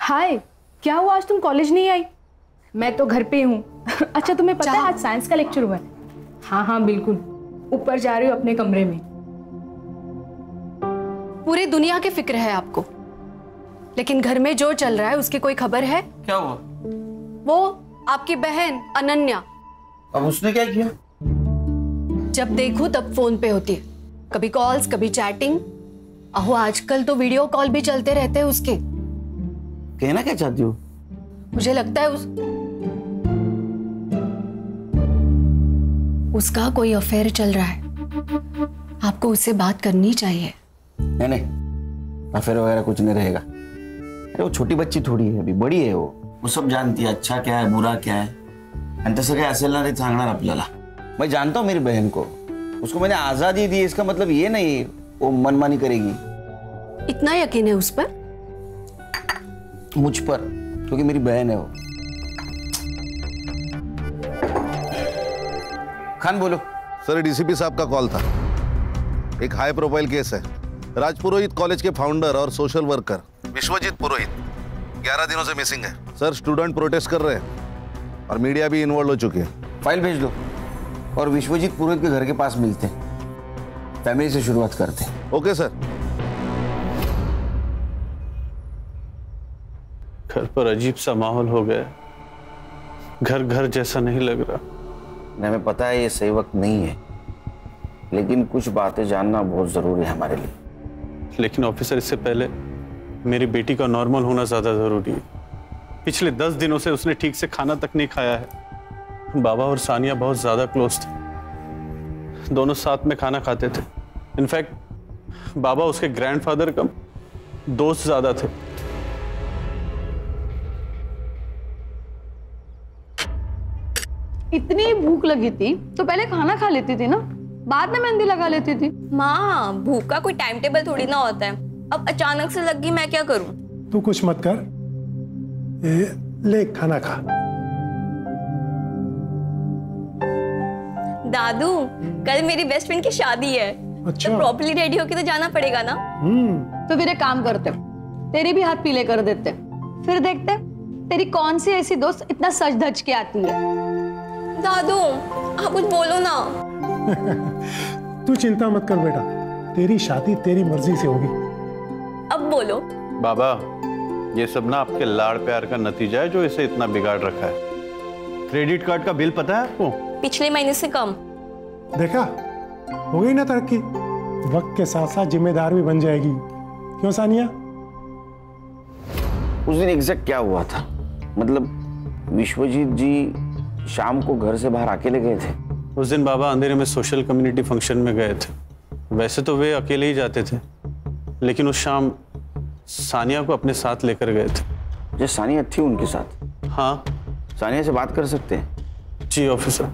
हाय, क्या हुआ आज तुम कॉलेज नहीं आई? मैं तो घर पे हूँ। अच्छा तुम्हें पता है आज साइंस का लेक्चर हुआ है? हाँ हाँ बिल्कुल, ऊपर जा रही हूँ अपने कमरे में। पूरी दुनिया की फिक्र है आपको, लेकिन घर में जो चल रहा है उसकी कोई खबर है? क्या हुआ? वो आपकी बहन अनन्या। अब उसने क्या किया? जब देखो तब फोन पे होती है, कभी कॉल्स कभी चैटिंग। अहो आजकल तो वीडियो कॉल भी चलते रहते हैं उसके। कहना क्या चाहती हो? मुझे लगता है उसका कोई अफेयर चल रहा है। आपको उससे बात करनी चाहिए। नहीं, अफेयर वगैरह कुछ नहीं रहेगा। अरे वो छोटी बच्ची थोड़ी है, अभी बड़ी है वो सब जानती है अच्छा क्या है बुरा क्या है। आणि तसं काय असेल ना ते सांगणार आपल्याला। मैं जानता हूँ मेरी बहन को, उसको मैंने आजादी दी, इसका मतलब ये नहीं वो मनमानी करेगी। इतना यकीन है उस पर? मुझ पर, क्योंकि मेरी बहन है वो। खान बोलो। सर डीसीपी साहब का कॉल था। एक हाई प्रोफाइल केस है। राजपुरोहित कॉलेज के फाउंडर और सोशल वर्कर विश्वजीत पुरोहित 11 दिनों से मिसिंग है। सर स्टूडेंट प्रोटेस्ट कर रहे हैं और मीडिया भी इन्वॉल्व हो चुकी है। फाइल भेज दो और विश्वजीत पुरोहित के घर के पास मिलते हैं। फैमिली से शुरुआत करते हैं। Okay sir. घर पर अजीब सा माहौल हो गया, घर घर जैसा नहीं लग रहा। हमें पता है ये सही वक्त नहीं है, लेकिन कुछ बातें जानना बहुत जरूरी है हमारे लिए। लेकिन ऑफिसर, इससे पहले मेरी बेटी का नॉर्मल होना ज्यादा जरूरी है। पिछले 10 दिनों से उसने ठीक से खाना तक नहीं खाया है। बाबा और सानिया बहुत ज्यादा क्लोज थे, दोनों साथ में खाना खाते थे। इनफैक्ट बाबा उसके ग्रैंडफादर का दोस्त ज्यादा थे। इतनी भूख लगी थी तो पहले खाना खा लेती थी ना, बाद में मेहंदी लगा लेती थी। माँ, भूख का कोई टाइम टेबल थोड़ी ना होता है। अब अचानक से लग गई, मैं क्या करूं? तू कुछ मत कर, ले खाना खा। दादू, कल मेरी बेस्ट फ्रेंड की शादी है। अच्छा। तो प्रॉपर्ली रेडी होके तो जाना पड़ेगा ना। तो फिर एक काम करते, तेरी भी हाथ पीले कर देते, फिर देखते तेरी कौन सी ऐसी दोस्त इतना सज धज के आती है। दादू, आप कुछ बोलो ना। तू चिंता मत कर बेटा, तेरी शादी तेरी मर्जी से होगी। अब बोलो। बाबा, ये सब ना आपके लाड़ प्यार का नतीजा है जो इसे इतना बिगाड़ रखा है। क्रेडिट कार्ड का बिल पता है आपको? पिछले महीने से कम। देखा, हो गई ना तरक्की। वक्त के साथ साथ जिम्मेदार भी बन जाएगी। क्यों सानिया? उस दिन एग्जैक्ट क्या हुआ था? मतलब विश्वजीत जी शाम को घर से बाहर अकेले गए थे? उस दिन बाबा अंधेरे में सोशल कम्युनिटी फंक्शन में गए थे। वैसे तो वे अकेले ही जाते थे, लेकिन उस शाम सानिया को अपने साथ लेकर गए थे। जो सानिया थी उनके साथ? हाँ। सानिया से बात कर सकते हैं? जी ऑफिसर।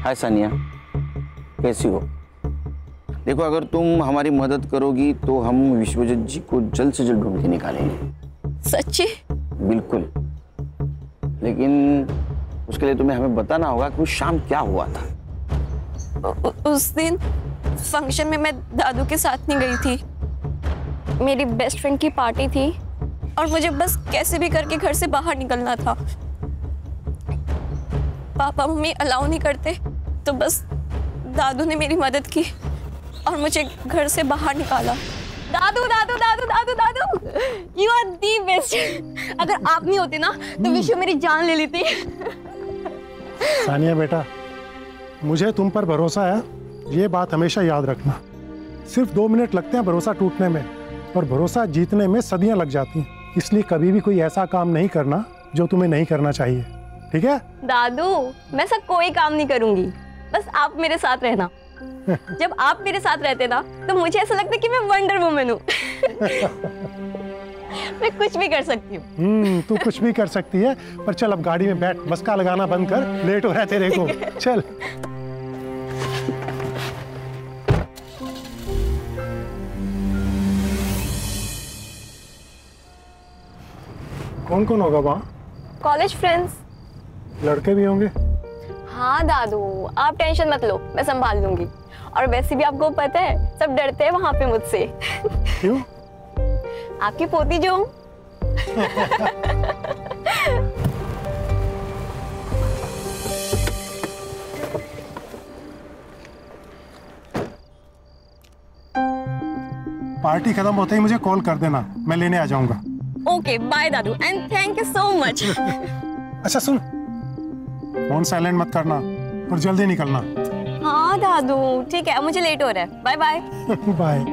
हाय सानिया, कैसी हो? देखो, अगर तुम हमारी मदद करोगी तो हम विश्वजीत जी को जल्द से जल्द ढूंढ के निकालेंगे। सच्ची? बिल्कुल, लेकिन उसके लिए तुम्हें हमें बताना होगा कि उस शाम क्या हुआ था। उस दिन फंक्शन में मैं दादू के साथ नहीं गई थी। मेरी बेस्ट फ्रेंड की पार्टी थी और मुझे बस कैसे भी करके घर से बाहर निकलना था। पापा मम्मी अलाउ नहीं करते, तो बस दादू ने मेरी मदद की और मुझे घर से बाहर निकाला। दादू दादू दादू दादू दादू, यू आर दी बेस्ट। अगर आप नहीं होते ना तो विश्व मेरी जान ले लेती। सानिया बेटा, मुझे तुम पर भरोसा है, ये बात हमेशा याद रखना। सिर्फ 2 मिनट लगते हैं भरोसा टूटने में, और भरोसा जीतने में सदियां लग जाती हैं। इसलिए कभी भी कोई ऐसा काम नहीं करना जो तुम्हें नहीं करना चाहिए, ठीक है? दादू, मैं सब कोई काम नहीं करूंगी, बस आप मेरे साथ रहना। जब आप मेरे साथ रहते ना तो मुझे ऐसा लगता है कि मैं वंडर वुमन हूँ। मैं कुछ भी कर सकती हूँ। तू कुछ भी कर सकती है, पर चल अब गाड़ी में बैठ, मस्का लगाना बंद कर, लेट हो रहा है तेरे को। चल। कौन कौन होगा वहाँ? College friends. लड़के भी होंगे? हाँ दादू, आप टेंशन मत लो, मैं संभाल लूंगी। और वैसे भी आपको पता है सब डरते हैं वहां पे मुझसे। क्यों? आपकी पोती जो हूँ। पार्टी खत्म होते ही मुझे कॉल कर देना, मैं लेने आ जाऊंगा। ओके बाय दादू and thank you so much. अच्छा सुन, फोन साइलेंट मत करना और जल्दी निकलना। हाँ दादू ठीक है, मुझे लेट हो रहा है, बाय बाय। बाय।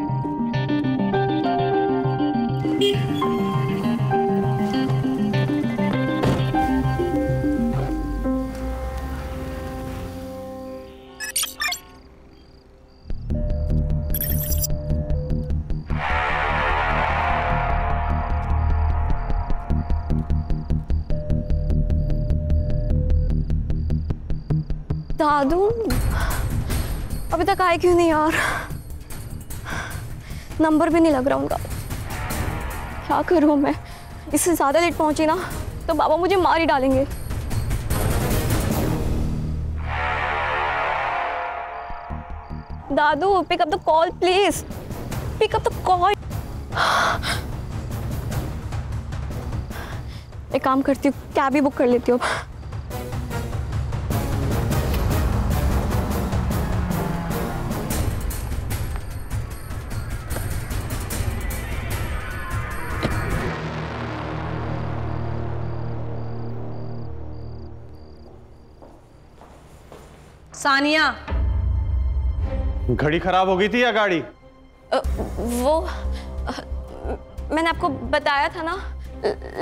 दादू अभी तक आए क्यों नहीं यार? नंबर भी नहीं लग रहा उनका। क्या करूं मैं? इससे ज्यादा लेट पहुंची ना तो बाबा मुझे मार ही डालेंगे। दादू pick up the call please, pick up the call. एक काम करती हूँ, कैब ही बुक कर लेती हूँ। सानिया, घड़ी खराब हो गई थी या गाड़ी? वो मैंने आपको बताया था ना,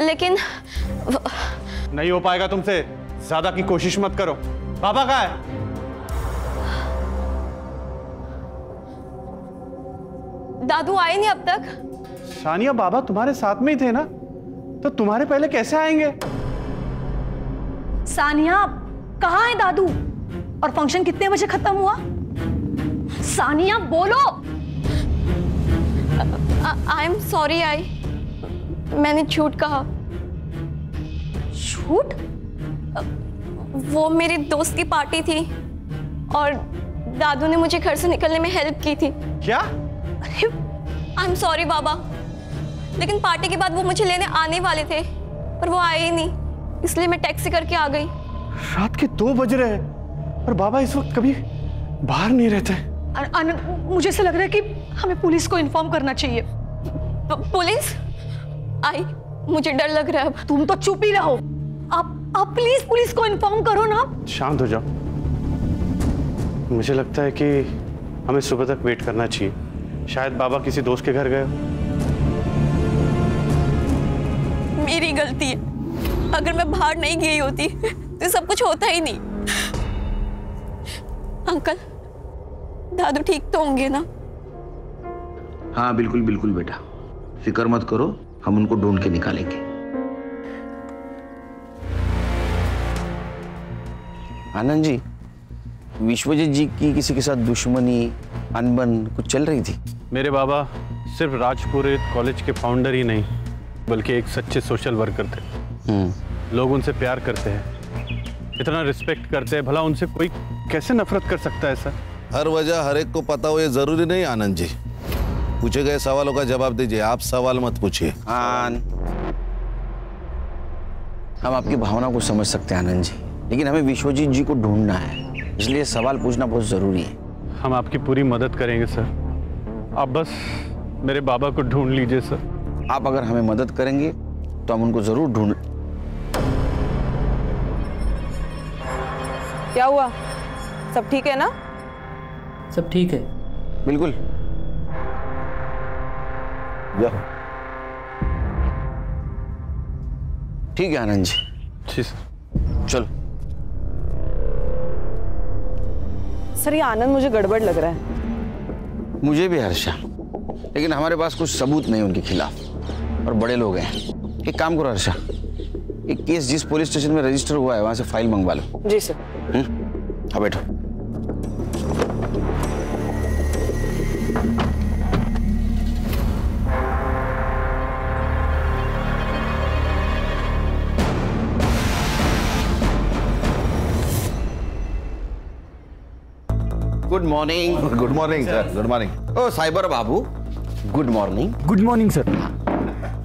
लेकिन नहीं हो पाएगा तुमसे, ज्यादा की कोशिश मत करो। पापा कहाँ है? दादू आए नहीं अब तक। सानिया बाबा तुम्हारे साथ में ही थे ना, तो तुम्हारे पहले कैसे आएंगे? सानिया कहाँ है दादू? और फंक्शन कितने बजे खत्म हुआ? सानिया बोलो। आई एम सॉरी मैंने झूठ कहा। झूठ? वो मेरे दोस्त की पार्टी थी और दादू ने मुझे घर से निकलने में हेल्प की थी। क्या? आई एम सॉरी बाबा, लेकिन पार्टी के बाद वो मुझे लेने आने वाले थे पर वो आए ही नहीं, इसलिए मैं टैक्सी करके आ गई। रात के 2 बज रहे हैं और बाबा इस वक्त कभी बाहर नहीं रहते। मुझे ऐसा लग रहा है कि हमें पुलिस को इन्फॉर्म करना चाहिए। पुलिस? आई मुझे डर लग रहा है अब। तुम तो चुप ही रहो। आप प्लीज पुलिस को इन्फॉर्म करो ना। शांत हो जाओ। मुझे लगता है कि हमें सुबह तक वेट करना चाहिए। शायद बाबा किसी दोस्त के घर गए। मेरी गलती है, अगर मैं बाहर नहीं गई होती तो सब कुछ होता ही नहीं। अंकल, दादू ठीक तो होंगे ना? हाँ बिल्कुल बिल्कुल बेटा, फिक्र मत करो, हम उनको ढूंढ के निकालेंगे। आनंद जी, विश्वजीत जी की किसी के साथ दुश्मनी, अनबन कुछ चल रही थी? मेरे बाबा सिर्फ राजपुरोहित कॉलेज के फाउंडर ही नहीं बल्कि एक सच्चे सोशल वर्कर थे। लोग उनसे प्यार करते हैं, इतना रिस्पेक्ट करते हैं, भला उनसे कोई कैसे नफरत कर सकता है सर? हर वजह हर एक को पता हो ये जरूरी नहीं आनंद जी। पूछे गए सवालों का जवाब दीजिए, आप सवाल मत पूछिए। हम आपकी भावना को समझ सकते हैं आनंद जी, लेकिन हमें विश्वजीत जी को ढूंढना है, इसलिए सवाल पूछना बहुत जरूरी है। हम आपकी पूरी मदद करेंगे सर, आप बस मेरे बाबा को ढूंढ लीजिए सर। आप अगर हमें मदद करेंगे तो हम उनको जरूर ढूंढ। क्या हुआ? सब ठीक है ना? सब ठीक है। बिल्कुल। ठीक है आनंद जी। जी सर। चलो। सर ये आनंद मुझे गड़बड़ लग रहा है। मुझे भी हर्षा, लेकिन हमारे पास कुछ सबूत नहीं उनके खिलाफ और बड़े लोग हैं। एक काम करो हर्षा, एक केस जिस पुलिस स्टेशन में रजिस्टर हुआ है वहां से फाइल मंगवा लो। जी सर। हाँ बैठो। Good morning. Good morning sir, good morning. ओ साइबर बाबू, good morning. Good morning sir.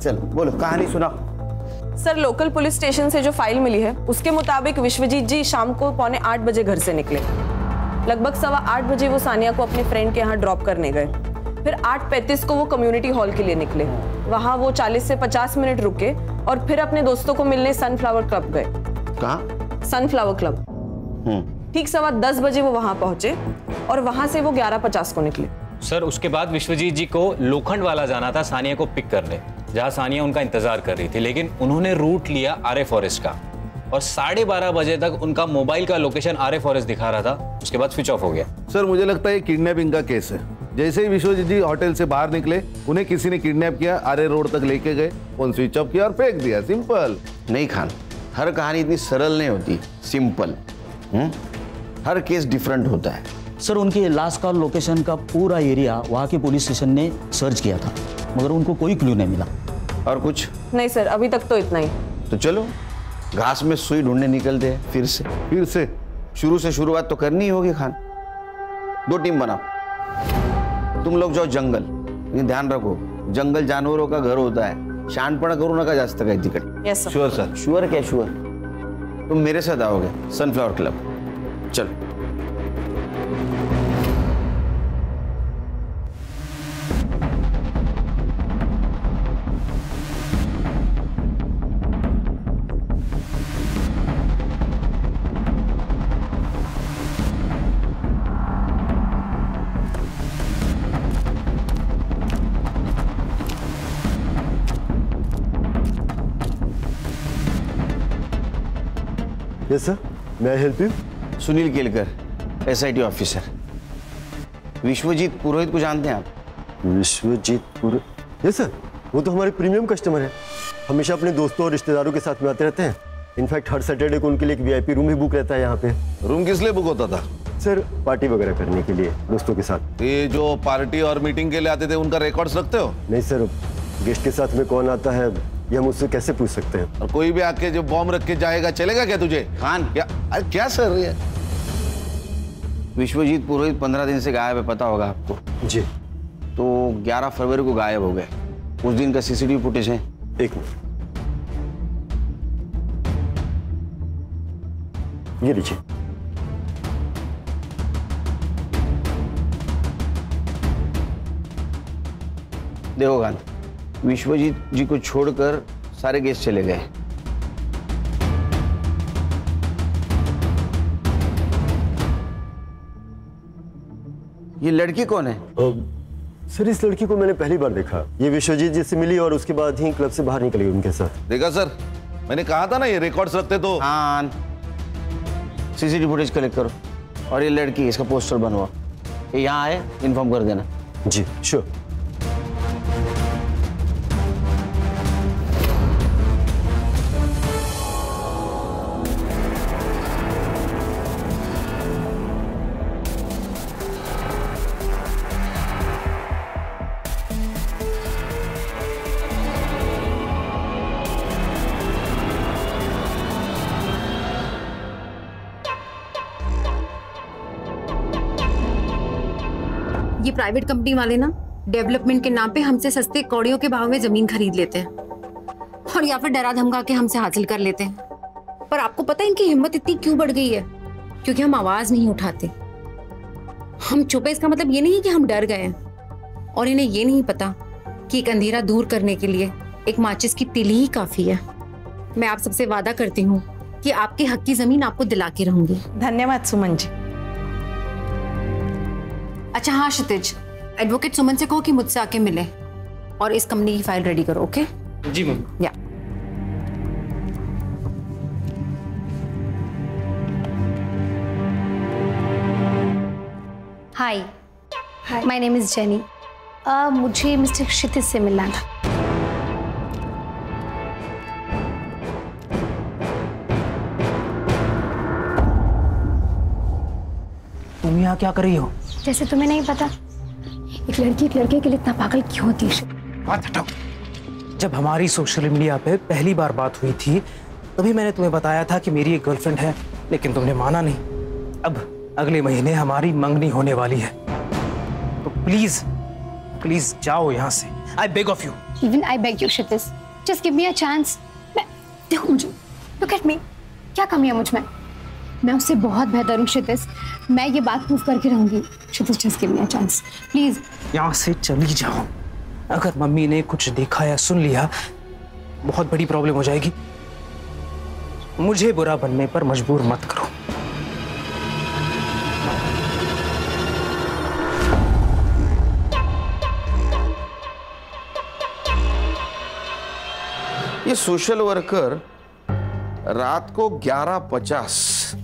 चल बोलो, कहानी सुना। सर, लोकल पुलिस स्टेशन से जो फाइल मिली है उसके मुताबिक विश्वजीत जी शाम को 7:45 बजे घर से निकले। लगभग 8:15 बजे वो सानिया को अपने फ्रेंड के यहाँ ड्रॉप करने गए। फिर 8:35 को वो कम्युनिटी हॉल के लिए निकले। वहाँ वो 40 से 50 मिनट रुके और फिर अपने दोस्तों को मिलने सनफ्लावर क्लब गए। कहाँ? Sunflower club. ठीक 10:15 बजे वो वहाँ पहुंचे और वहाँ से वो 11:50 को निकले। सर, उसके बाद विश्वजीत जी को लोखंड वाला जाना था सानिया को पिक करने, जहाँ सानिया उनका इंतजार कर रही थी, लेकिन उन्होंने रूट लिया आर्य फॉरेस्ट का और 12:30 बजे तक उनका मोबाइल का लोकेशन आर्य फॉरेस्ट दिखा रहा था। उसके बाद स्विच ऑफ हो गया। सर, मुझे लगता है किडनैपिंग का केस है। जैसे ही विश्वजीत जी होटल से बाहर निकले, उन्हें किसी ने किडनैप किया, आर्य रोड तक लेके गए, फोन स्विच ऑफ किया और फेंक दिया। सिंपल। नहीं खान, हर कहानी इतनी सरल नहीं होती, सिंपल। हर केस डिफरेंट होता है। सर, उनकी लास्ट कॉल लोकेशन का पूरा एरिया वहाँ के पुलिस स्टेशन ने सर्च किया था, मगर उनको कोई क्लू नहीं मिला। और कुछ नहीं सर, अभी तक तो इतना ही। तो चलो घास में सुई ढूंढने निकलते हैं फिर से। शुरू से शुरुआत तो करनी ही होगी खान। 2 टीम बनाओ, तुम लोग जाओ जंगल, लेकिन ध्यान रखो जंगल जानवरों का घर होता है, शहाणपणा करू नका जास्त काही तिकडे। Yes sir. Sure sir. Sure क्या श्योर? तुम मेरे साथ आओगे सनफ्लावर क्लब। चलो। Yes sir, may I help you? Sunil Kelkar, SIT officer. Vishwajeet Purohit को जानते हैं आप? विश्वजीत पुरोहित? यस सर, वो तो हमारे प्रीमियम कस्टमर हैं। हमेशा अपने दोस्तों और रिश्तेदारों के साथ में आते रहते हैं। इनफैक्ट हर सैटरडे को उनके लिए एक VIP रूम भी बुक रहता है यहाँ पे। रूम किस लिए बुक होता था? सर, पार्टी वगैरह करने के लिए दोस्तों के साथ। ये जो पार्टी और मीटिंग के लिए आते थे, उनका रिकॉर्ड्स रखते हो? नहीं सर, गेस्ट के साथ में कौन आता है ये हम उससे कैसे पूछ सकते हैं? और कोई भी आके जो बॉम्ब रख के जाएगा, चलेगा क्या तुझे? खान क्या सर ये? विश्वजीत पुरोहित 15 दिन से गायब है, पता होगा आपको। जी। तो 11 फरवरी को गायब हो गए। उस दिन का CCTV फुटेज है। एक मिनट, ये लीजिए। देखो खान, विश्वजीत जी को छोड़कर सारे गेस्ट चले गए। ये लड़की कौन है? सर, इस लड़की को मैंने पहली बार देखा। ये विश्वजीत जी से मिली और उसके बाद ही क्लब से बाहर निकली उनके साथ। देखा सर, मैंने कहा था ना ये रिकॉर्ड्स रखते तो। हाँ, CCTV फुटेज कलेक्ट करो और ये लड़की, इसका पोस्टर बनवाओ। ये यहाँ आए, इन्फॉर्म कर देना। जी श्योर। ये प्राइवेट कंपनी वाले ना डेवलपमेंट के नाम पे हमसे सस्ते कौड़ियों के भाव में जमीन खरीद लेते हैं और या फिर डरा धमका के हमसे हासिल कर लेते हैं। पर आपको पता है इनकी हिम्मत इतनी क्यों बढ़ गई है? क्योंकि हम आवाज नहीं उठाते। हम चुप है इसका मतलब ये नहीं कि हम डर गए हैं। और इन्हें ये नहीं पता कि एक अंधेरा दूर करने के लिए एक माचिस की तिली ही काफी है। मैं आप सबसे वादा करती हूँ कि आपके हक की जमीन आपको दिला के रहूंगी। धन्यवाद सुमन जी। अच्छा हाँ क्षितिज, एडवोकेट सुमन से कहो कि मुझसे आके मिले और इस कंपनी की फाइल रेडी करो। ओके जी मैम। या हाय, माय नेम इज जेनी। मुझे मिस्टर क्षितिज से मिलना था। तुम यहाँ क्या कर रही हो? जैसे तुम्हें नहीं पता, एक लड़की एक लड़के के लिए इतना पागल क्यों होती है? बात हटाओ। जब हमारी सोशल मीडिया पे पहली बार बात हुई थी तभी मैंने तुम्हें बताया था कि मेरी एक गर्लफ्रेंड है, लेकिन तुमने माना नहीं। अब अगले महीने हमारी मंगनी होने वाली है, तो प्लीज प्लीज जाओ यहाँ से। I beg of you. Even I beg you, Kshitij. Just give me a chance. देखो मुझे, look at me. क्या कमी है मुझ में? मैं उससे बहुत बेहतर हूँ क्षितिज। मैं ये बात प्रूव करके रहूंगी। क्षितिज, just give me a chance, please. यहाँ से चली जाओ। अगर मम्मी ने कुछ देखा या सुन लिया, बहुत बड़ी प्रॉब्लम हो जाएगी। मुझे बुरा बनने पर मजबूर मत करो। ये सोशल वर्कर रात को 11:50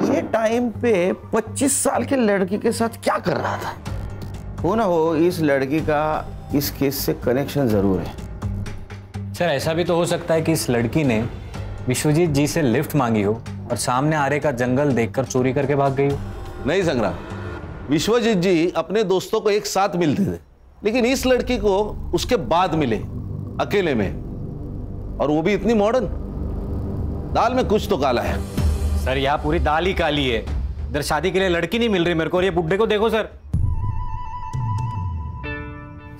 ये टाइम पे 25 साल के लड़की के साथ क्या कर रहा था? हो ना हो इस लड़की का इस केस से कनेक्शन जरूर है। सर ऐसा भी तो हो सकता है कि इस लड़की ने विश्वजीत जी से लिफ्ट मांगी हो और सामने आरे का जंगल देखकर चोरी करके भाग गई हो। नहीं संग्राम, विश्वजीत जी अपने दोस्तों को एक साथ मिलते थे, लेकिन इस लड़की को उसके बाद मिले अकेले में, और वो भी इतनी मॉडर्न। दाल में कुछ तो काला है। सर यहाँ पूरी दाल ही काली है। इधर शादी के लिए लड़की नहीं मिल रही मेरे को, और ये बुड्ढे को देखो सर।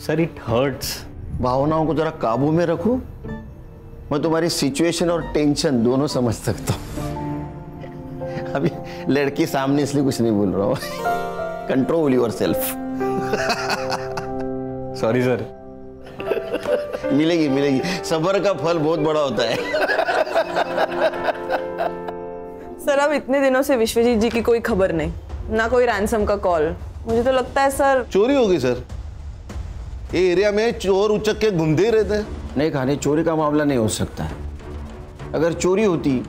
Sir it hurts. भावनाओं को जरा काबू में रखो। मैं तुम्हारी सिचुएशन और टेंशन दोनों समझ सकता हूं। अभी लड़की सामने इसलिए कुछ नहीं बोल रहा हूं। Control your self. Sorry sir. मिलेगी मिलेगी, सब्र का फल बहुत बड़ा होता है। सर अब इतने दिनों से विश्वजीत जी की कोई खबर नहीं, ना कोई रैंसम का कॉल। मुझे तो लगता है सर चोरी होगी। सर ये एरिया में चोर उचक के घूमते ही रहते हैं। नहीं खाने, चोरी का मामला नहीं हो सकता है। अगर चोरी होती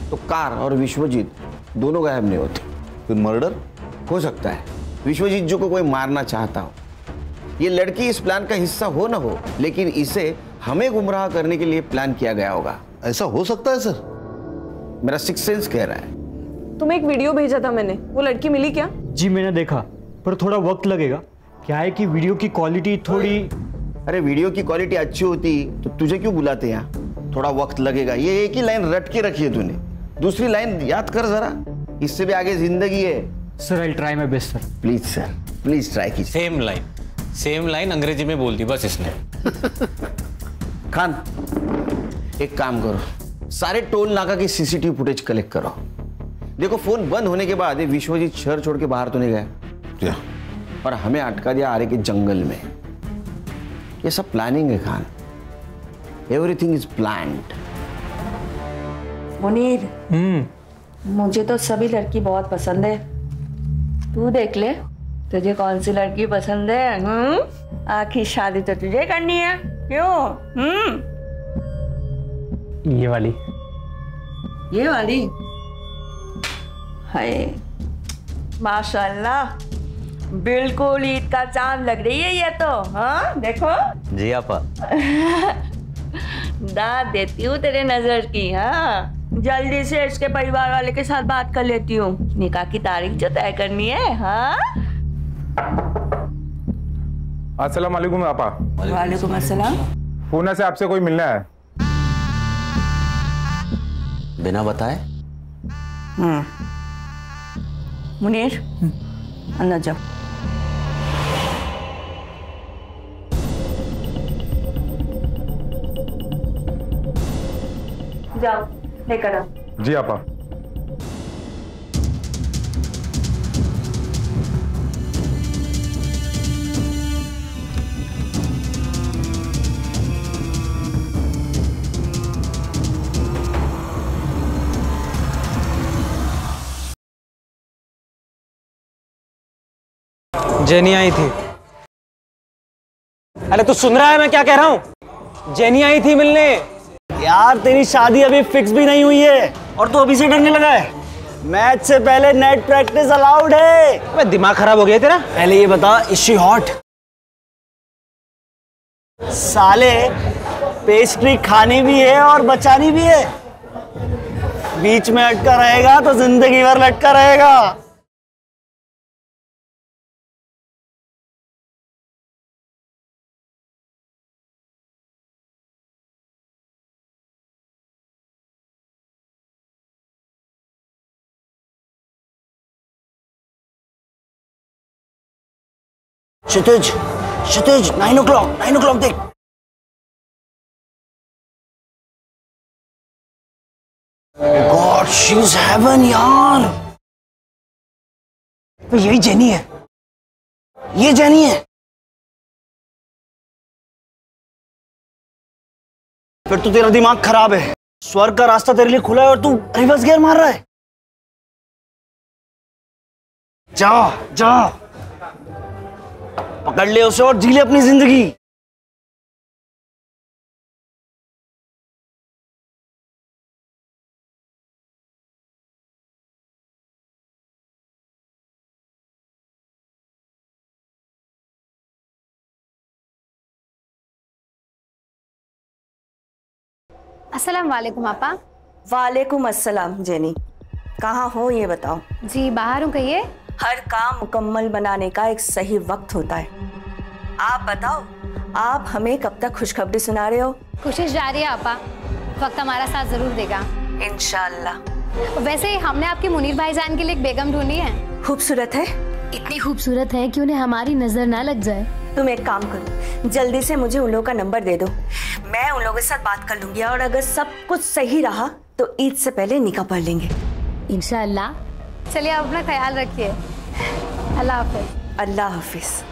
तो कार और विश्वजीत दोनों गायब नहीं होते। फिर मर्डर हो सकता है। विश्वजीत जी को कोई मारना चाहता हो, ये लड़की इस प्लान का हिस्सा हो ना हो, लेकिन इसे हमें गुमराह करने के लिए प्लान किया गया होगा। ऐसा हो सकता है सर? मेरा सिक्स सेंस कह रहा है। तुम्हें एक वीडियो भेजा था मैंने, वो लड़की मिली क्या? जी मैंने देखा, पर थोड़ा वक्त लगेगा। क्या है कि वीडियो की क्वालिटी थोड़ी। अरे वीडियो की क्वालिटी अच्छी होती तो तुझे क्यों बुलाते यहाँ? थोड़ा वक्त लगेगा। ये एक ही लाइन रट के रखी है तूने, दूसरी लाइन याद कर जरा। इससे भी आगे जिंदगी है। Sir I try my best sir. Please sir, please try कीजिए। सेम लाइन अंग्रेजी में बोल दी बस इसने। खान एक काम करो, सारे टोल नाका की सीसीटीवी फुटेज कलेक्ट करो। देखो फोन बंद होने के बाद विश्वजीत शहर छोड़ के बाहर तो नहीं गया, और हमें अटका दिया आरे के जंगल में। ये सब प्लानिंग है Khan. Everything is planned. Munir, मुझे तो सभी लड़की बहुत पसंद है। तू देख ले तुझे कौन सी लड़की पसंद है। आखिर शादी तो तुझे करनी है, क्यों? ये वाली। ये वाली? हाय माशाल्लाह, बिल्कुल ईद का चांद लग रही है ये तो। हाँ देखो। जी आपा। दाद देती हूँ तेरे नजर की। हाँ जल्दी से इसके परिवार वाले के साथ बात कर लेती हूँ, निकाह की तारीख जो तय करनी है। हाँ अस्सलाम वालेकुम आपा। वालेकुम अस्सलाम। पूना से आपसे कोई मिलना है। बिना बताए? मुनीर अंदर जाओ। जाओ लेकर आओ। जी आपा। जेनी आई थी। अरे तू सुन रहा है मैं क्या कह रहा हूँ? जेनी आई थी मिलने। यार तेरी शादी अभी फिक्स भी नहीं हुई है और तू अभी से डरने लगा है। मैच से पहले नेट प्रैक्टिस अलाउड है। अबे दिमाग खराब हो गया तेरा? पहले ये बता, इज शी हॉट? साले पेस्ट्री खानी भी है और बचानी भी है। बीच में अटका रहेगा तो जिंदगी भर लटका रहेगा। क्षितिज, क्षितिज 9 o'clock देख। God, she's heaven यार। तो यही जेनी है, ये जेनी है। फिर तो तेरा दिमाग खराब है। स्वर्ग का रास्ता तेरे लिए खुला है और तू रिवर्स गियर मार रहा है। जा जा, पकड़ ले उसे और जी ले अपनी जिंदगी। अस्सलाम वालेकुम आपा। वालेकुम अस्सलाम जेनी, कहाँ हो ये बताओ। जी बाहर हूँ, कहिए। हर काम मुकम्मल बनाने का एक सही वक्त होता है। आप बताओ, आप हमें कब तक खुशखबरी सुना रहे हो? कोशिश जारी है आपा, वक्त हमारा साथ जरूर देगा इंशाल्लाह। वैसे हमने आपके मुनीर भाईजान के लिए एक बेगम ढूंढी है। खूबसूरत है? इतनी खूबसूरत है कि उन्हें हमारी नजर ना लग जाए। तुम एक काम करो, जल्दी से मुझे उन लोगों का नंबर दे दो, मैं उन लोगों के साथ बात कर लूंगी और अगर सब कुछ सही रहा तो ईद से पहले निकाह पढ़ लेंगे इंशाल्लाह। चलिए आप अपना ख्याल रखिए। अल्लाह हाफिज। अल्लाह हाफिज।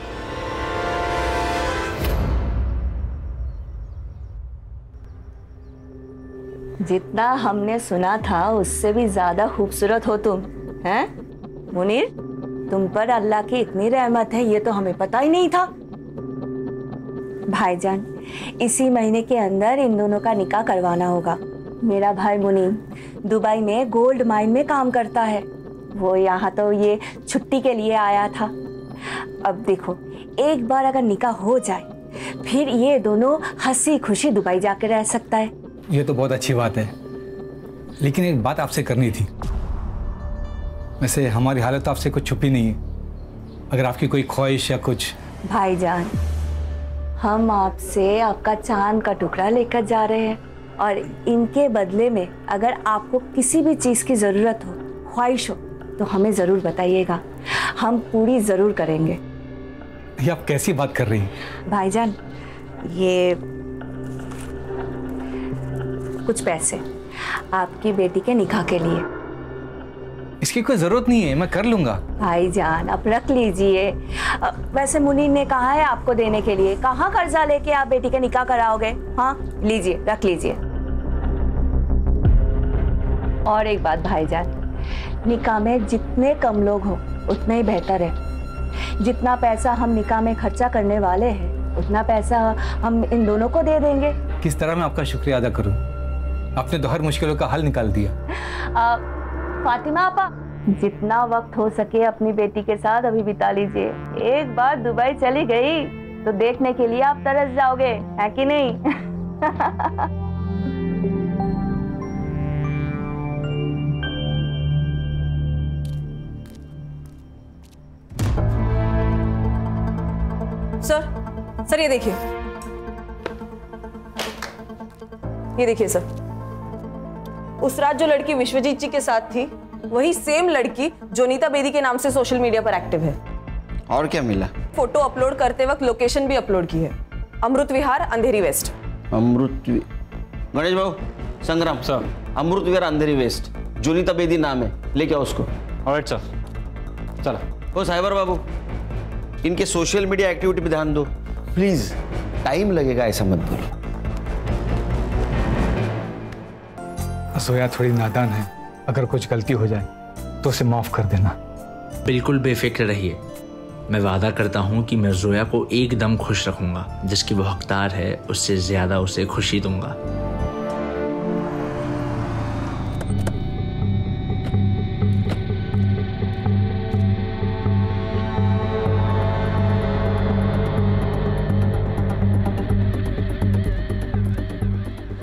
जितना हमने सुना था उससे भी ज्यादा खूबसूरत हो तुम, हैं मुनीर? तुम पर अल्लाह की इतनी रहमत है ये तो हमें पता ही नहीं था। भाईजान, इसी महीने के अंदर इन दोनों का निकाह करवाना होगा। मेरा भाई मुनीर दुबई में गोल्ड माइन में काम करता है। वो यहाँ तो ये छुट्टी के लिए आया था। अब देखो, एक बार अगर निकाह हो जाए फिर ये दोनों हंसी खुशी दुबई जाकर रह सकता है। ये तो बहुत अच्छी बात है, लेकिन एक बात आपसे करनी थी। वैसे हमारी हालत तो आपसे कुछ छुपी नहीं है, अगर आपकी कोई ख्वाहिश या कुछ। भाईजान, हम आपसे आपका चांद का टुकड़ा लेकर जा रहे हैं और इनके बदले में अगर आपको किसी भी चीज़ की ज़रूरत हो, ख्वाहिश हो, तो हमें ज़रूर बताइएगा, हम पूरी ज़रूर करेंगे। ये आप कैसी बात कर रही हैं? भाईजान, ये कुछ पैसे आपकी बेटी के निकाह के लिए। इसकी कोई जरूरत नहीं है, मैं कर लूंगा। भाईजान आप रख लीजिए। वैसे मुनीर ने कहा है आपको देने के लिए, कहाँ कर्जा लेके आप बेटी के निकाह कराओगे? हाँ लीजिए, रख लीजिए। और एक बात भाईजान, निकाह में जितने कम लोग हो उतना ही बेहतर है। जितना पैसा हम निकाह में खर्चा करने वाले हैं उतना पैसा हम इन दोनों को दे देंगे। किस तरह मैं आपका शुक्रिया अदा करूं? आपने तो हर मुश्किलों का हल निकाल दिया। फातिमा आपा, जितना वक्त हो सके अपनी बेटी के साथ अभी बिता लीजिए। एक बार दुबई चली गई तो देखने के लिए आप तरस जाओगे, है कि नहीं? सर ये देखिए, सर, उस रात जो लड़की विश्वजीत जी के साथ थी वही सेम लड़की जोनीता बेदी के नाम से सोशल मीडिया पर एक्टिव है। और क्या मिला? फोटो अपलोड करते वक्त लोकेशन भी अपलोड की है, अमृत विहार अंधेरी वेस्ट। गणेश बाबू, संग्राम सर, अमृत विहार अंधेरी वेस्ट, जोनीता बेदी नाम है, लेके आओ उसको। Alright sir. चलो ओ साइबर बाबू, इनके सोशल मीडिया एक्टिविटी पे ध्यान दो प्लीज। टाइम लगेगा ऐसा मत बोलो। जोया थोड़ी नादान है, अगर कुछ गलती हो जाए तो उसे माफ कर देना। बिल्कुल बेफिक्र रहिए, मैं वादा करता हूँ कि मैं जोया को एकदम खुश रखूंगा। जिसकी वो हकदार है उससे ज्यादा उसे खुशी दूंगा।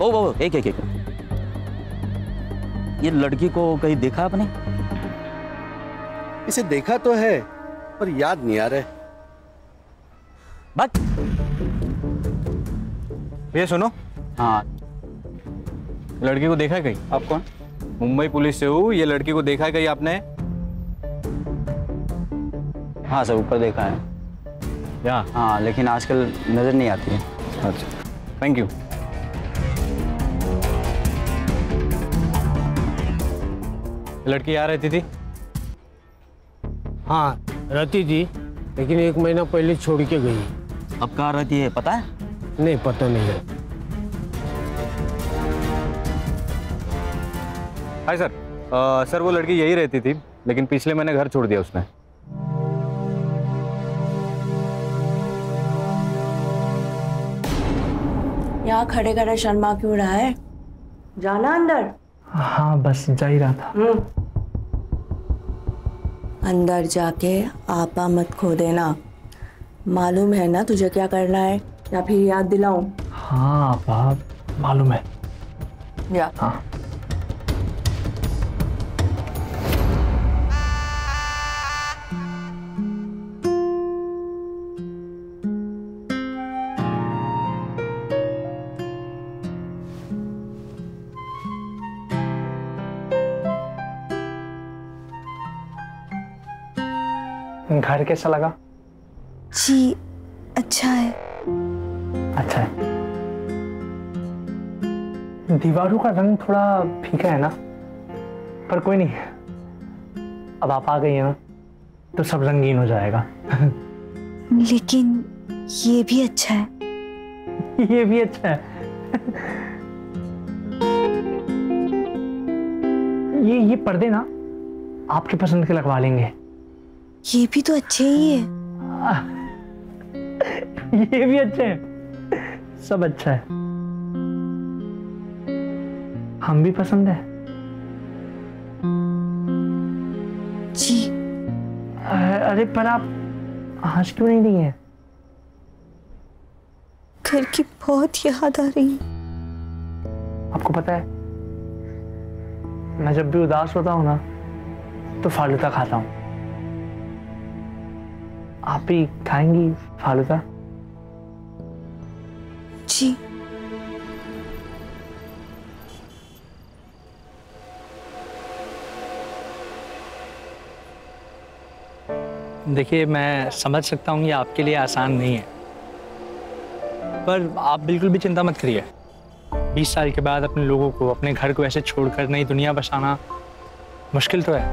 ओ एक ये लड़की को कहीं देखा आपने? इसे देखा तो है पर याद नहीं आ रहा। बात भैया सुनो। हाँ, लड़की को देखा है कहीं? आप कौन? मुंबई पुलिस से हूँ। ये लड़की को देखा है कहीं आपने? हाँ सर, ऊपर देखा है। या हाँ, लेकिन आजकल नज़र नहीं आती है। अच्छा, थैंक यू। लड़की यहाँ रहती थी? हाँ रहती थी, लेकिन 1 महीना पहले छोड़ के गई। अब कहाँ रहती है पता है? नहीं पता नहीं है। Hi sir. सर वो लड़की यही रहती थी, लेकिन पिछले महीने घर छोड़ दिया उसने। यहाँ खड़े खड़े शर्मा क्यों रहा है? जाना अंदर। हाँ बस जा ही रहा था। अंदर जाके आपा मत खो देना। मालूम है ना तुझे क्या करना है, या फिर याद दिलाऊं? हाँ आपा मालूम है। या हाँ। घर कैसा लगा? जी अच्छा है। अच्छा है। दीवारों का रंग थोड़ा फीका है ना, पर कोई नहीं, अब आप आ गई है ना तो सब रंगीन हो जाएगा। लेकिन ये भी अच्छा है। ये भी अच्छा है। ये पर्दे ना आपके पसंद के लगवा लेंगे। ये भी तो अच्छे ही है। ये भी अच्छे हैं, सब अच्छा है। हम भी पसंद है जी। अरे पर आप हंस क्यों नहीं रही हैं? घर की बहुत याद आ रही है। आपको पता है, मैं जब भी उदास होता हूँ ना तो फालूदा खाता हूँ। आप भी खाएंगी फालूदा? जी। देखिए मैं समझ सकता हूँ ये आपके लिए आसान नहीं है, पर आप बिल्कुल भी चिंता मत करिए। 20 साल के बाद अपने लोगों को, अपने घर को ऐसे छोड़कर नई दुनिया बसाना मुश्किल तो है,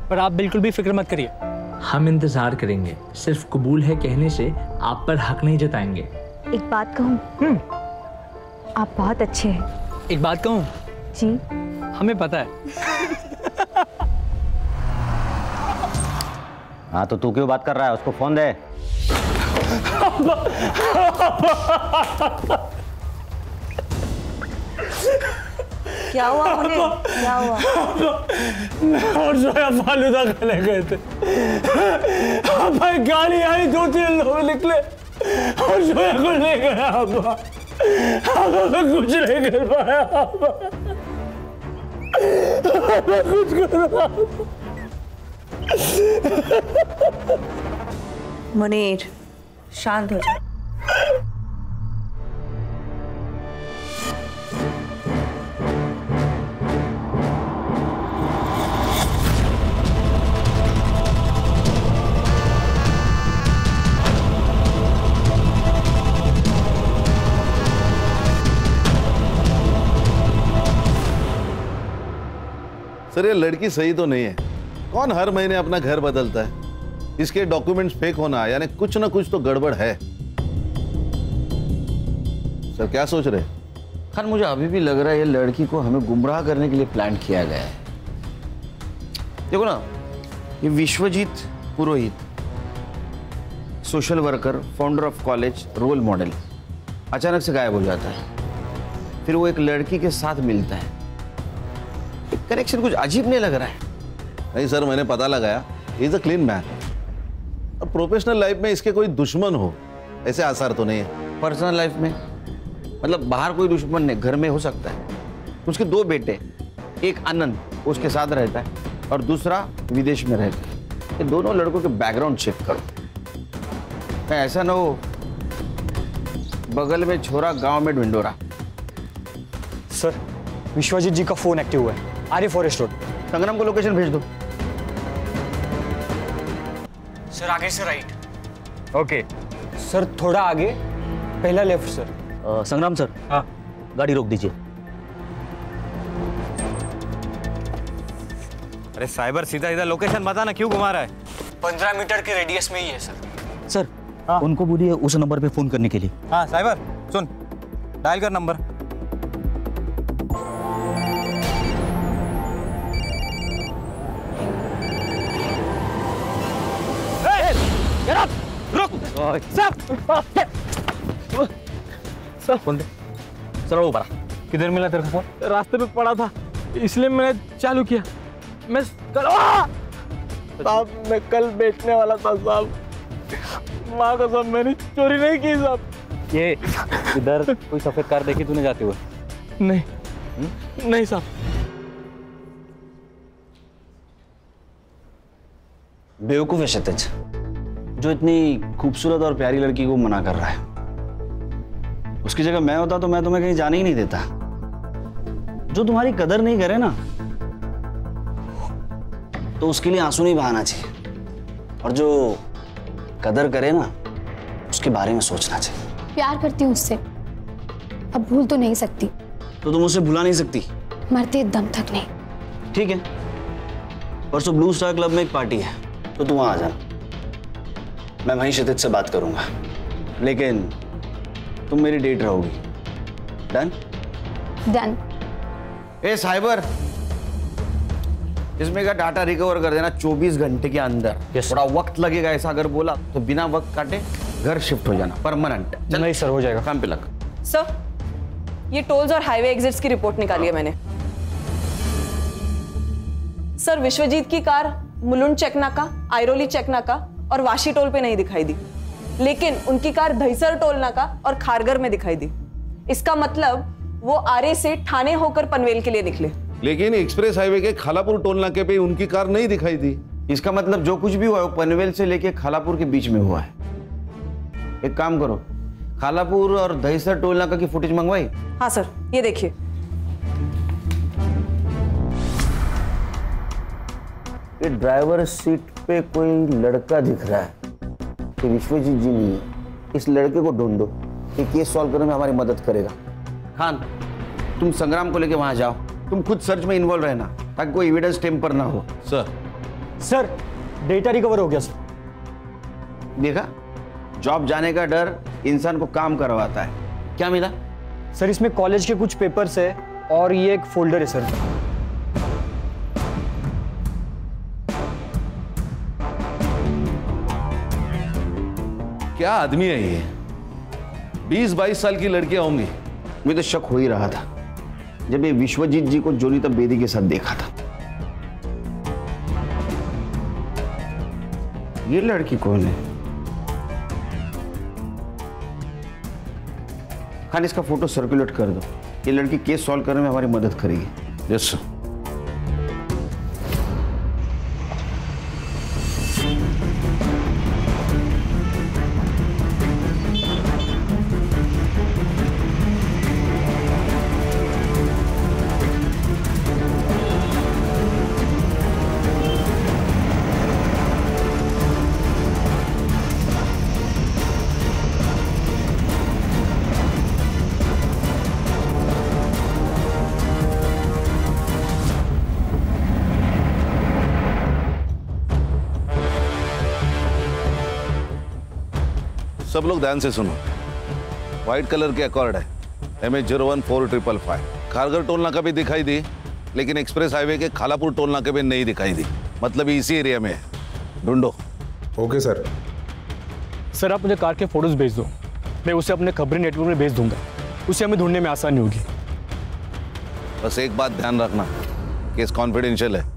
पर आप बिल्कुल भी फिक्र मत करिए। हम इंतजार करेंगे, सिर्फ कबूल है कहने से आप पर हक नहीं जताएंगे। एक बात कहूँ? आप बहुत अच्छे हैं। एक बात कहूँ? जी। हमें पता है। हाँ तो तू क्यों बात कर रहा है? उसको फोन दे। क्या हुआ उन्हें? क्या हुआ? मैं और जोया फालूदा खाने गए थे। भाई गाड़ी आई, 2-3 लोग निकले और जोया को ले गया। मैं कुछ नहीं कर पाया। मैं कुछ कर रहा। मुनीर शांत हो जा। सर ये लड़की सही तो नहीं है। कौन हर महीने अपना घर बदलता है? इसके डॉक्यूमेंट्स फेक होना यानी कुछ ना कुछ तो गड़बड़ है। सर क्या सोच रहे? खान मुझे अभी भी लग रहा है ये लड़की को हमें गुमराह करने के लिए प्लान किया गया है। देखो ना, ये Vishwajeet Purohit, social worker, founder of college, role model, अचानक से गायब हो जाता है। फिर वो एक लड़की के साथ मिलता है। कनेक्शन कुछ अजीब नहीं लग रहा है? नहीं सर, मैंने पता लगाया, he is a clean man. और प्रोफेशनल लाइफ में इसके कोई दुश्मन हो ऐसे आसार तो नहीं है। पर्सनल लाइफ में मतलब बाहर कोई दुश्मन नहीं, घर में हो सकता है। उसके 2 बेटे, एक आनंद उसके साथ रहता है और दूसरा विदेश में रहता है। ये दोनों लड़कों के बैकग्राउंड चेक करो। ऐसा ना हो बगल में छोरा गांव में ढिंडोरा। सर विश्वजीत जी का फोन एक्टिव हुआ है, आर्य फॉरेस्ट रोड। संग्राम को लोकेशन भेज दो। सर आगे से राइट, ओके सर, थोड़ा आगे, पहला लेफ्ट सर। संग्राम सर, हाँ गाड़ी रोक दीजिए। अरे साइबर, सीधा सीधा लोकेशन बता ना, क्यों घुमा रहा है? 15 मीटर के रेडियस में ही है सर। सर उनको बोलिए उस नंबर पे फोन करने के लिए। हाँ साइबर, सुन, डायल कर नंबर। रुक सर, बोलते सर वो बड़ा किधर मिला तेरे को फोन? रास्ते में पड़ा था, इसलिए मैंने चालू किया। मैं साहब, मैं कल बेचने वाला था साहब, माँ कसम मैंने चोरी नहीं की साहब। ये इधर कोई सफेद कार देखी तूने जाते हुए? नहीं साहब। बेवकूफ है क्षितिज, जो इतनी खूबसूरत और प्यारी लड़की को मना कर रहा है। उसकी जगह मैं होता तो मैं तुम्हें कहीं जाने ही नहीं देता। जो तुम्हारी कदर नहीं करे ना, तो उसके लिए आंसू नहीं बहाना चाहिए, और जो कदर करे ना, उसके बारे में सोचना चाहिए। प्यार करती हूँ उससे, अब भूल तो नहीं सकती। तो तुम उसे भुला नहीं सकती? मरते दम तक नहीं। ठीक है, परसों ब्लू स्टार क्लब में एक पार्टी है, तो तुम वहां आ जाना। मैं वहीं क्षितिज से बात करूंगा, लेकिन तुम मेरी डेट रहोगी। डन? डन। ए साइबर, इसमें का डाटा रिकवर कर देना 24 घंटे के अंदर। थोड़ा वक्त लगेगा, ऐसा अगर बोला तो बिना वक्त काटे घर शिफ्ट हो जाना, परमानेंट। नहीं सर, हो जाएगा। काम पे लग। सर, ये टोल्स और हाईवे एग्जिट्स की रिपोर्ट निकाली है मैंने। सर, विश्वजीत की कार मुलुंड चेकनाका, आइरोली चेकनाका और वाशी टोल पे नहीं दिखाई दी, लेकिन उनकी कार दहिसर टोल नाका और खारगर में दिखाई दी। इसका मतलब वो आरे से ठाणे होकर पनवेल के लिए निकले। लेकिन एक्सप्रेस हाईवे के खालापुर टोल नाके पे उनकी कार नहीं दिखाई दी। इसका मतलब जो कुछ भी हुआ है वो पनवेल से लेके खालापुर के बीच में हुआ है। एक काम करो, खालापुर और दहिसर टोल नाका की फुटेज मंगवाई? हाँ सर, ये देखिए। ये ड्राइवर सीट पे कोई लड़का दिख रहा है, तो विश्वजीत जी नहीं है। इस लड़के को ढूंढो, ये केस सॉल्व करने में हमारी मदद करेगा। खान, तुम संग्राम को लेके वहां जाओ, तुम खुद सर्च में इन्वॉल्व रहना, ताकि कोई एविडेंस टेम्पर ना हो। सर, डेटा रिकवर हो गया सर। देखा, जॉब जाने का डर इंसान को काम करवाता है। क्या मिला? सर, इसमें कॉलेज के कुछ पेपर्स है और ये एक फोल्डर है सर। क्या आदमी है ये? 20-22 साल की लड़कियां होंगी। मुझे तो शक हो ही रहा था जब ये विश्वजीत जी को जोनीता बेदी के साथ देखा था। ये लड़की कौन है? खान, इसका फोटो सर्कुलेट कर दो। ये लड़की केस सॉल्व करने में हमारी मदद करेगी। Yes sir. सब लोग ध्यान से सुनो। व्हाइट कलर के अकॉर्ड है, MH014555। खारगर टोल नाका भी दिखाई दी, लेकिन एक्सप्रेस हाईवे के खालापुर टोल नाके पे नहीं दिखाई दी। मतलब इसी एरिया में है। ढूंढो। Okay sir. सर, आप मुझे कार के फोटोज भेज दो, मैं उसे अपने खबरी नेटवर्क में भेज दूंगा। उसे हमें ढूंढने में आसानी होगी। बस एक बात ध्यान रखना, केस कॉन्फिडेंशियल है।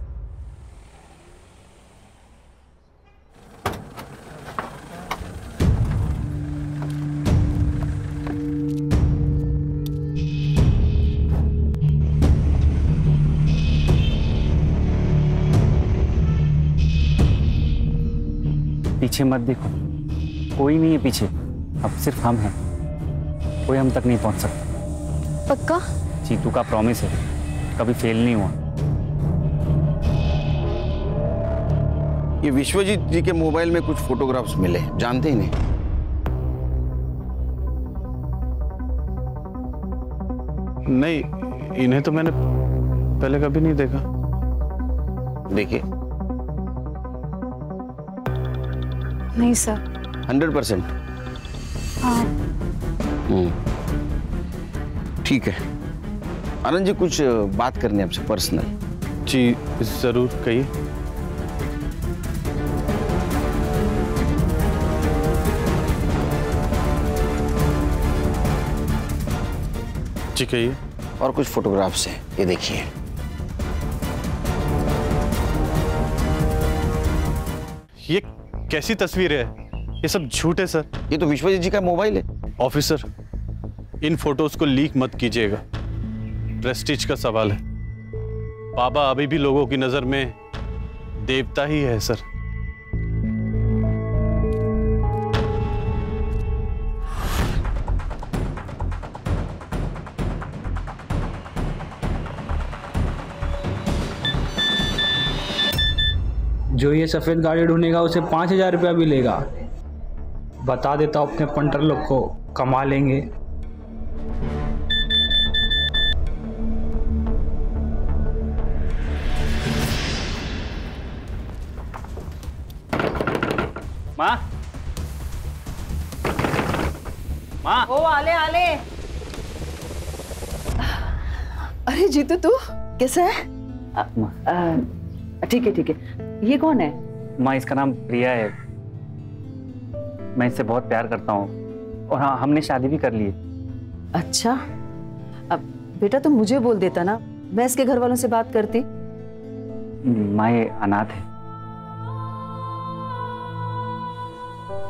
पीछे मत देखो, कोई नहीं है पीछे, अब सिर्फ हम हैं। कोई हम तक नहीं पहुंच सकता। पक्का? चीतू का प्रॉमिस है, कभी फेल नहीं हुआ। ये विश्वजीत जी के मोबाइल में कुछ फोटोग्राफ्स मिले, जानते ही नहीं? नहीं, इन्हें तो मैंने पहले कभी नहीं देखा। देखिए। नहीं सर। 100%? हाँ। ठीक है। आनंद जी, कुछ बात करनी है आपसे पर्सनल। जी जरूर, कहिए। जी कहिए। और कुछ फोटोग्राफ्स हैं, ये देखिए। ये कैसी तस्वीर है? ये सब झूठ है सर। ये तो विश्वजीत जी का मोबाइल है। ऑफिसर, इन फोटोज को लीक मत कीजिएगा, प्रेस्टीज का सवाल है। बाबा अभी भी लोगों की नजर में देवता ही है सर। जो ये सफ़ेद गाड़ी ढूंढेगा उसे 5,000 रुपया भी लेगा। बता देता हूँ अपने पंटर लोग को, कमा लेंगे। माँ, माँ। ओ आले आले। अरे जीतू, तू कैसा है? ठीक है ठीक है। ये कौन है? माँ, इसका नाम प्रिया है। मैं इससे बहुत प्यार करता हूँ और हाँ, हमने शादी भी कर ली है। अच्छा, अब बेटा तुम मुझे बोल देता ना, मैं इसके घर वालों से बात करती। माँ, ये अनाथ है।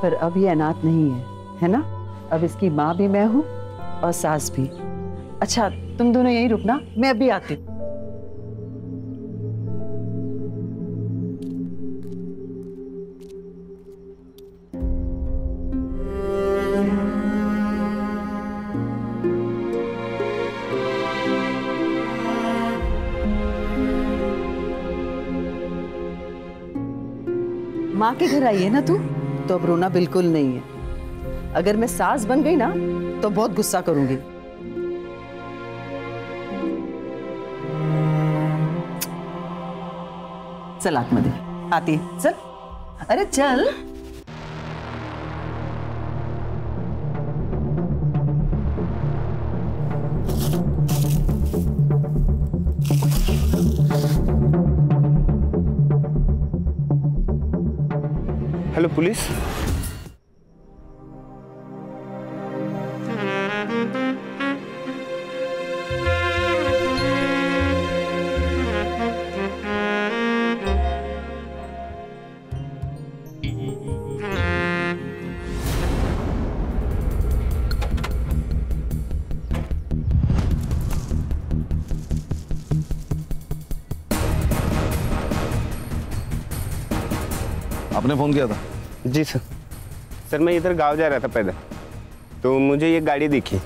पर अब ये अनाथ नहीं है ना? अब इसकी माँ भी मैं हूँ और सास भी। अच्छा, तुम दोनों यहीं रुकना, मैं अभी आती हूँ। माँ के घर आई है ना तू, तो अब रोना बिल्कुल नहीं है। अगर मैं सास बन गई ना तो बहुत गुस्सा करूंगी। चल आतमध्ये, आती है, चल। अरे चल। Hello police. आपने फोन किया था? जी सर। सर मैं इधर गांव जा रहा था पैदल, तो मुझे ये गाड़ी दिखी,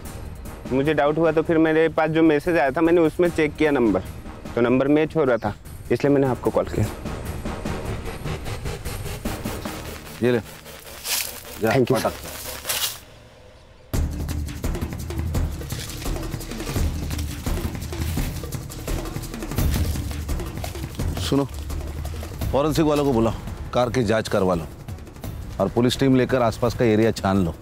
मुझे डाउट हुआ, तो फिर मेरे पास जो मैसेज आया था मैंने उसमें चेक किया नंबर, तो नंबर मैच हो रहा था, इसलिए मैंने आपको कॉल किया। ये ले। Thank you. सुनो, फॉरेंसिक वालों को बुलाओ, कार की जांच करवा लो और पुलिस टीम लेकर आसपास का एरिया छान लो।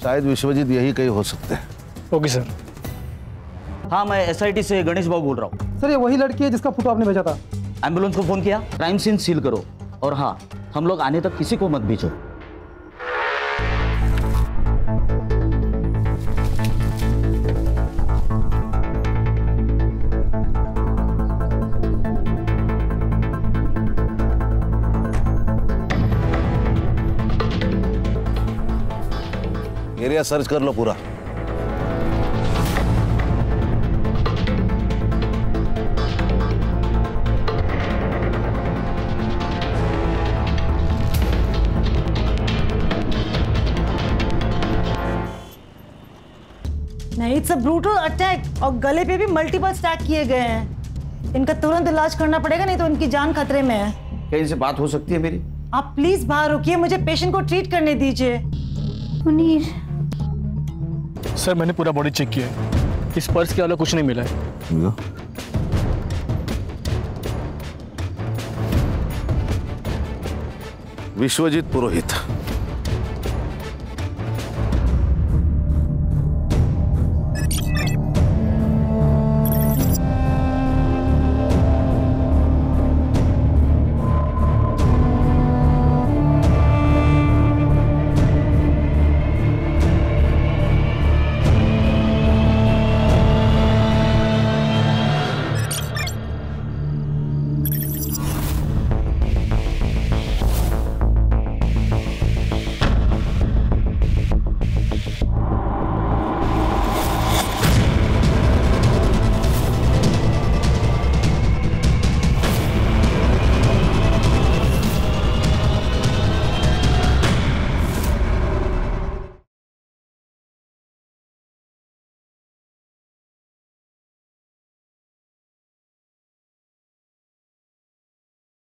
शायद विश्वजीत यही कहीं हो सकते हैं। Okay sir. हाँ, मैं एसआईटी से गणेश बाबू बोल रहा हूँ। सर, ये वही लड़की है जिसका फोटो आपने भेजा था। एम्बुलेंस को फोन किया, क्राइम सीन सील करो और हाँ, हम लोग आने तक किसी को मत भेजो। एरिया सर्च कर लो पूरा। नहीं, इट्स अ ब्रूटल अटैक और गले पे भी मल्टीपल स्टैक किए गए हैं। इनका तुरंत इलाज करना पड़ेगा, नहीं तो इनकी जान खतरे में है। क्या इनसे बात हो सकती है मेरी? आप प्लीज बाहर रुकिए, मुझे पेशेंट को ट्रीट करने दीजिए। मुनीर, सर मैंने पूरा बॉडी चेक किया है, इस पर्स के अलावा कुछ नहीं मिला है। विश्वजीत पुरोहित